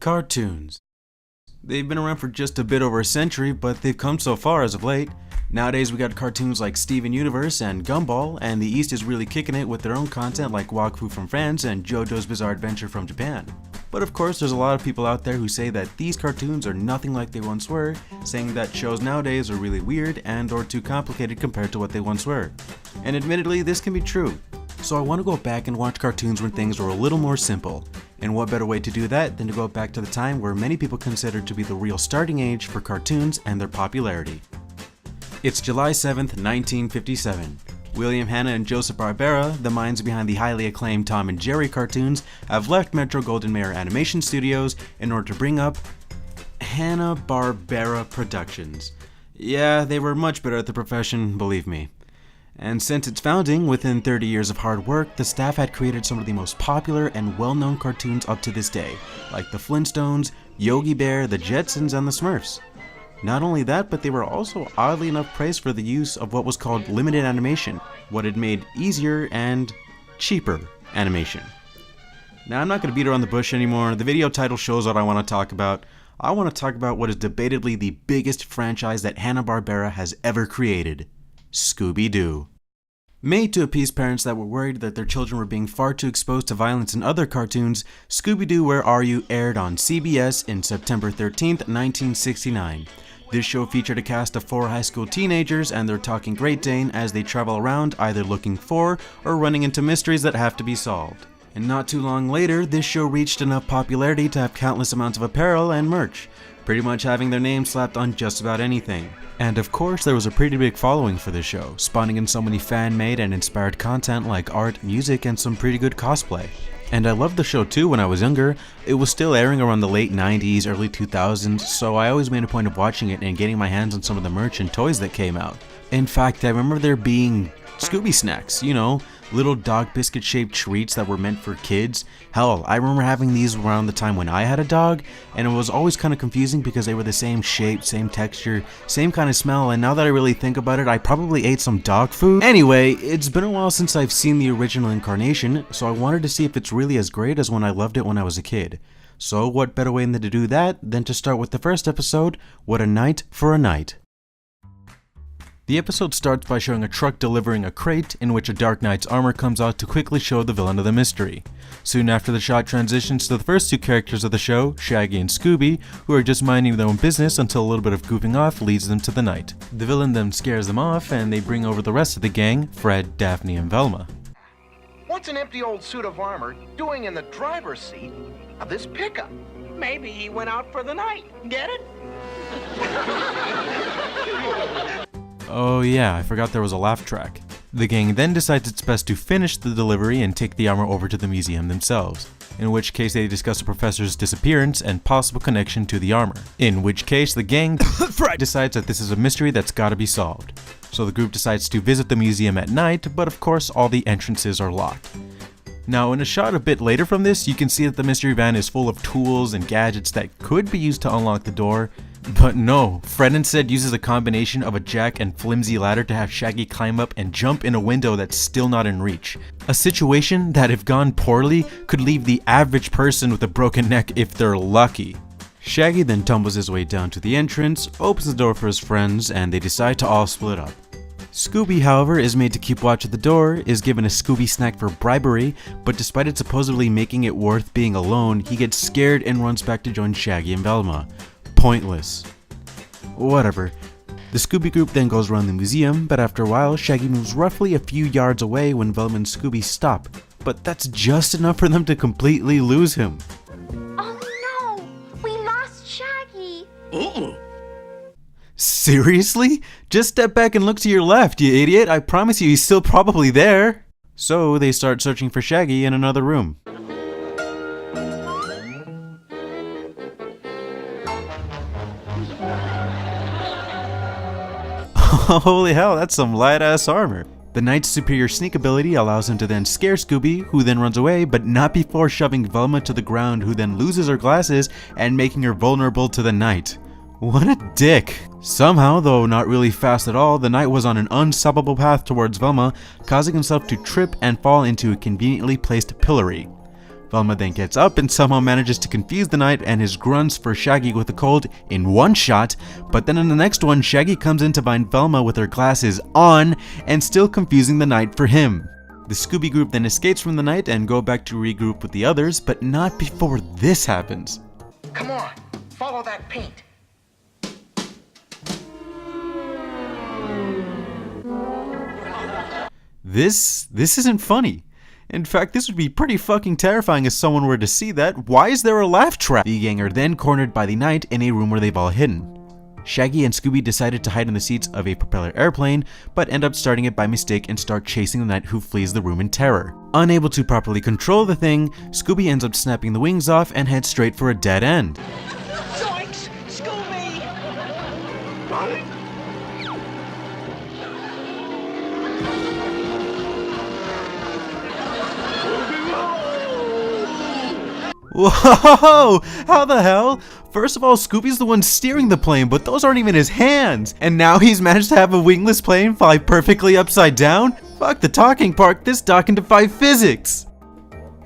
Cartoons. They've been around for just a bit over a century, but they've come so far as of late. Nowadays we got cartoons like Steven Universe and Gumball, and the East is really kicking it with their own content like Wakfu from France and JoJo's Bizarre Adventure from Japan. But of course there's a lot of people out there who say that these cartoons are nothing like they once were, saying that shows nowadays are really weird and or too complicated compared to what they once were. And admittedly, this can be true. So I want to go back and watch cartoons when things were a little more simple. And what better way to do that than to go back to the time where many people considered to be the real starting age for cartoons and their popularity. It's July 7th, 1957. William Hanna and Joseph Barbera, the minds behind the highly acclaimed Tom and Jerry cartoons, have left Metro-Goldwyn-Mayer Animation Studios in order to bring up Hanna-Barbera Productions. Yeah, they were much better at the profession, believe me. And since its founding, within 30 years of hard work, the staff had created some of the most popular and well-known cartoons up to this day, like the Flintstones, Yogi Bear, the Jetsons, and the Smurfs. Not only that, but they were also oddly enough praised for the use of what was called limited animation, what had made easier and cheaper animation. Now, I'm not going to beat around the bush anymore. The video title shows what I want to talk about. I want to talk about what is debatably the biggest franchise that Hanna-Barbera has ever created. Scooby-Doo. Made to appease parents that were worried that their children were being far too exposed to violence in other cartoons, Scooby-Doo Where Are You aired on CBS in September 13th, 1969. This show featured a cast of 4 high school teenagers and their talking Great Dane as they travel around either looking for or running into mysteries that have to be solved. And not too long later, this show reached enough popularity to have countless amounts of apparel and merch, pretty much having their name slapped on just about anything. And of course, there was a pretty big following for this show, spawning in so many fan-made and inspired content like art, music, and some pretty good cosplay. And I loved the show too when I was younger. It was still airing around the late 90s, early 2000s, so I always made a point of watching it and getting my hands on some of the merch and toys that came out. In fact, I remember there being Scooby snacks, you know, little dog biscuit shaped treats that were meant for kids. Hell, I remember having these around the time when I had a dog, and it was always kind of confusing because they were the same shape, same texture, same kind of smell, and now that I really think about it, I probably ate some dog food. Anyway, it's been a while since I've seen the original incarnation, so I wanted to see if it's really as great as when I loved it when I was a kid. So what better way than to do that than to start with the first episode, What a Night for a Night. The episode starts by showing a truck delivering a crate in which a Dark Knight's armor comes out to quickly show the villain of the mystery. Soon after, the shot transitions to the first 2 characters of the show, Shaggy and Scooby, who are just minding their own business until a little bit of goofing off leads them to the night. The villain then scares them off and they bring over the rest of the gang, Fred, Daphne, and Velma. What's an empty old suit of armor doing in the driver's seat of this pickup? Maybe he went out for the night. Get it? Oh yeah, I forgot there was a laugh track. The gang then decides it's best to finish the delivery and take the armor over to the museum themselves, in which case they discuss the professor's disappearance and possible connection to the armor, in which case the gang decides that this is a mystery that's gotta be solved. So the group decides to visit the museum at night, but of course all the entrances are locked. Now, in a shot a bit later from this, you can see that the mystery van is full of tools and gadgets that could be used to unlock the door, but no, Fred instead uses a combination of a jack and flimsy ladder to have Shaggy climb up and jump in a window that's still not in reach. A situation that, if gone poorly, could leave the average person with a broken neck if they're lucky. Shaggy then tumbles his way down to the entrance, opens the door for his friends, and they decide to all split up. Scooby, however, is made to keep watch at the door, is given a Scooby snack for bribery, but despite it supposedly making it worth being alone, he gets scared and runs back to join Shaggy and Velma. Pointless. Whatever. The Scooby group then goes around the museum, but after a while, Shaggy moves roughly a few yards away when Velma and Scooby stop, but that's just enough for them to completely lose him. Oh no! We lost Shaggy! Seriously? Just step back and look to your left, you idiot! I promise you he's still probably there! So they start searching for Shaggy in another room. Holy hell, that's some light-ass armor. The Knight's superior sneak ability allows him to then scare Scooby, who then runs away, but not before shoving Velma to the ground, who then loses her glasses and making her vulnerable to the Knight. What a dick. Somehow, though not really fast at all, the Knight was on an unstoppable path towards Velma, causing himself to trip and fall into a conveniently placed pillory. Velma then gets up and somehow manages to confuse the knight and his grunts for Shaggy with a cold in one shot, but then in the next one, Shaggy comes in to find Velma with her glasses on and still confusing the knight for him. The Scooby group then escapes from the knight and go back to regroup with the others, but not before this happens. Come on, follow that paint. This isn't funny. In fact, this would be pretty fucking terrifying if someone were to see that. Why is there a laugh track? The gang are then cornered by the knight in a room where they've all hidden. Shaggy and Scooby decided to hide in the seats of a propeller airplane, but end up starting it by mistake and start chasing the knight, who flees the room in terror. Unable to properly control the thing, Scooby ends up snapping the wings off and heads straight for a dead end. Zoinks! Scooby! Whoa! How the hell? First of all, Scooby's the one steering the plane, but those aren't even his hands. And now he's managed to have a wingless plane fly perfectly upside down? Fuck the talking part, this doc can defy physics!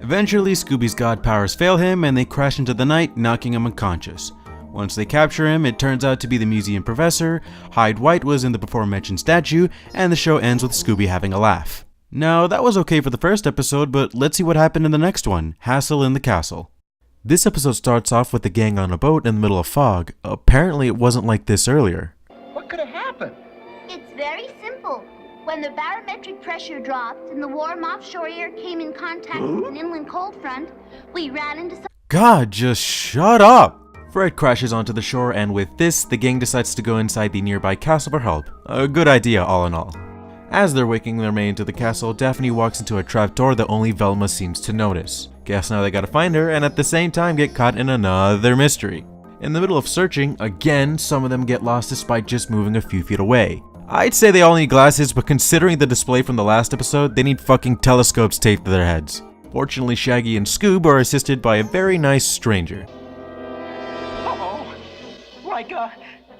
Eventually, Scooby's god powers fail him and they crash into the night, knocking him unconscious. Once they capture him, it turns out to be the museum professor, Hyde White was in the before mentioned statue, and the show ends with Scooby having a laugh. Now, that was okay for the first episode, but let's see what happened in the next one, Hassle in the Castle. This episode starts off with the gang on a boat in the middle of fog. Apparently it wasn't like this earlier. What could have happened? It's very simple. When the barometric pressure dropped and the warm offshore air came in contact with an inland cold front, we ran into some... God, just shut up! Fred crashes onto the shore, and with this, the gang decides to go inside the nearby castle for help. A good idea, all in all. As they're waking their way into the castle, Daphne walks into a trapdoor that only Velma seems to notice. Guess now they gotta find her, and at the same time get caught in another mystery. In the middle of searching, again, some of them get lost despite just moving a few feet away. I'd say they all need glasses, but considering the display from the last episode, they need fucking telescopes taped to their heads. Fortunately, Shaggy and Scoob are assisted by a very nice stranger. Uh-oh. Like,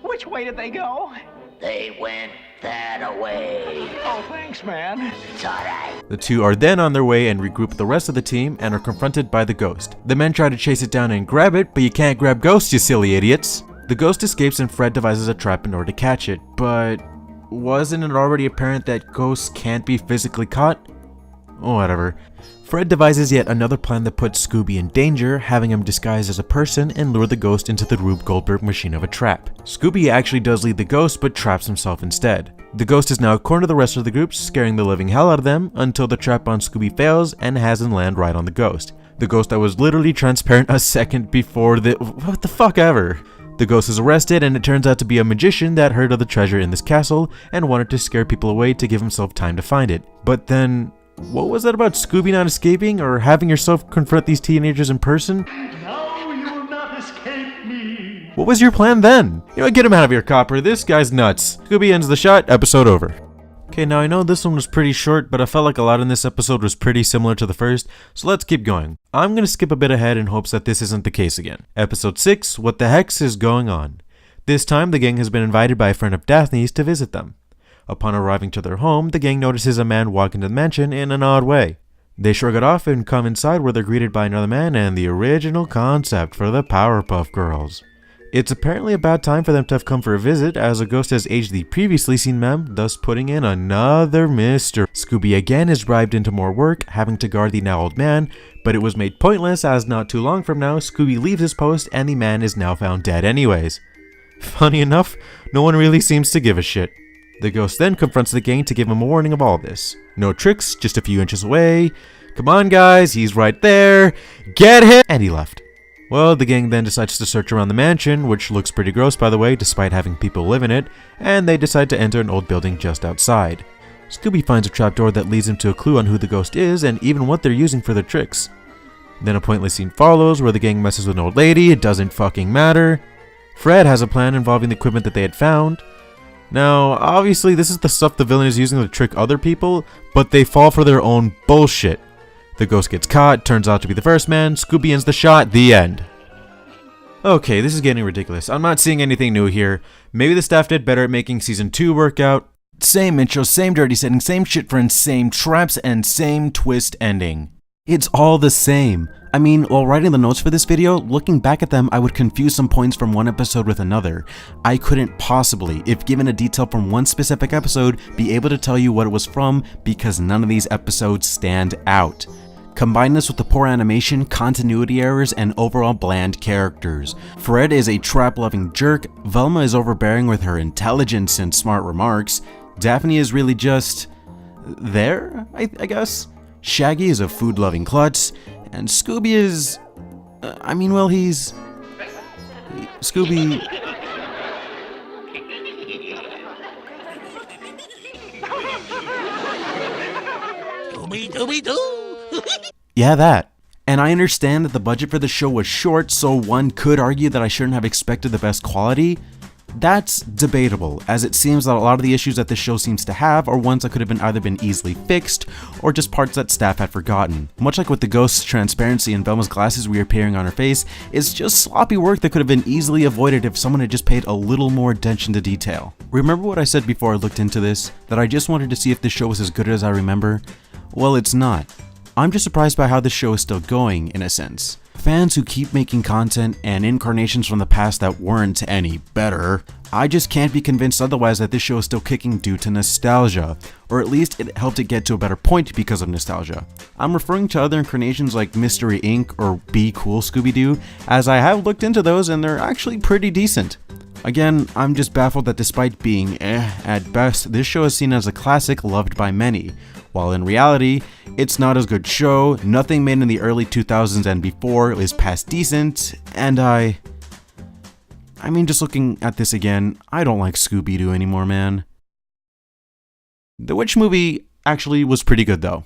which way did they go? They went that away. Oh, thanks, man. It's alright. The two are then on their way and regroup the rest of the team and are confronted by the ghost. The men try to chase it down and grab it, but you can't grab ghosts, you silly idiots. The ghost escapes and Fred devises a trap in order to catch it, but wasn't it already apparent that ghosts can't be physically caught? Whatever. Fred devises yet another plan that puts Scooby in danger, having him disguise as a person and lure the ghost into the Rube Goldberg machine of a trap. Scooby actually does lead the ghost, but traps himself instead. The ghost is now cornered the rest of the group, scaring the living hell out of them, until the trap on Scooby fails and has him land right on the ghost. The ghost that was literally transparent a second before the... what the fuck ever. The ghost is arrested, and it turns out to be a magician that heard of the treasure in this castle and wanted to scare people away to give himself time to find it. But then... what was that about Scooby not escaping, or having yourself confront these teenagers in person? Now you will not escape me. What was your plan then? You know, get him out of here, Copper. This guy's nuts. Scooby ends the shot, episode over. Okay, now I know this one was pretty short, but I felt like a lot in this episode was pretty similar to the first, so let's keep going. I'm gonna skip a bit ahead in hopes that this isn't the case again. Episode 6, What the Hex is Going On? This time, the gang has been invited by a friend of Daphne's to visit them. Upon arriving to their home, the gang notices a man walk into the mansion in an odd way. They shrug it off and come inside where they're greeted by another man and the original concept for the Powerpuff Girls. It's apparently a bad time for them to have come for a visit, as a ghost has aged the previously seen mem, thus putting in another mystery. Scooby again is bribed into more work, having to guard the now old man, but it was made pointless as not too long from now, Scooby leaves his post and the man is now found dead anyways. Funny enough, no one really seems to give a shit. The ghost then confronts the gang to give him a warning of all this. No tricks, just a few inches away. Come on guys, he's right there. Get him! And he left. Well, the gang then decides to search around the mansion, which looks pretty gross by the way, despite having people live in it, and they decide to enter an old building just outside. Scooby finds a trapdoor that leads him to a clue on who the ghost is and even what they're using for their tricks. Then a pointless scene follows where the gang messes with an old lady, it doesn't fucking matter. Fred has a plan involving the equipment that they had found. Now, obviously this is the stuff the villain is using to trick other people, but they fall for their own bullshit. The ghost gets caught, turns out to be the first man, Scooby ends the shot, the end. Okay, this is getting ridiculous. I'm not seeing anything new here. Maybe the staff did better at making season 2 work out. Same intro, same dirty setting, same shit friends, same traps, and same twist ending. It's all the same. I mean, while writing the notes for this video, looking back at them, I would confuse some points from one episode with another. I couldn't possibly, if given a detail from one specific episode, be able to tell you what it was from because none of these episodes stand out. Combine this with the poor animation, continuity errors, and overall bland characters. Fred is a trap-loving jerk, Velma is overbearing with her intelligence and smart remarks, Daphne is really just... there, I guess? Shaggy is a food-loving klutz, and Scooby is... he's... Scooby... Yeah, that. And I understand that the budget for the show was short, so one could argue that I shouldn't have expected the best quality. That's debatable, as it seems that a lot of the issues that this show seems to have are ones that could have either been easily fixed, or just parts that staff had forgotten. Much like with the ghost's transparency and Velma's glasses reappearing on her face, it's just sloppy work that could have been easily avoided if someone had just paid a little more attention to detail. Remember what I said before I looked into this? That I just wanted to see if this show was as good as I remember? Well, it's not. I'm just surprised by how this show is still going, in a sense. Fans who keep making content and incarnations from the past that weren't any better, I just can't be convinced otherwise that this show is still kicking due to nostalgia, or at least it helped it get to a better point because of nostalgia. I'm referring to other incarnations like Mystery Inc. or Be Cool Scooby-Doo, as I have looked into those and they're actually pretty decent. Again, I'm just baffled that despite being at best, this show is seen as a classic loved by many, while in reality, it's not as good show, nothing made in the early 2000s and before is past decent, and just looking at this again, I don't like Scooby-Doo anymore, man. The Witch movie actually was pretty good though.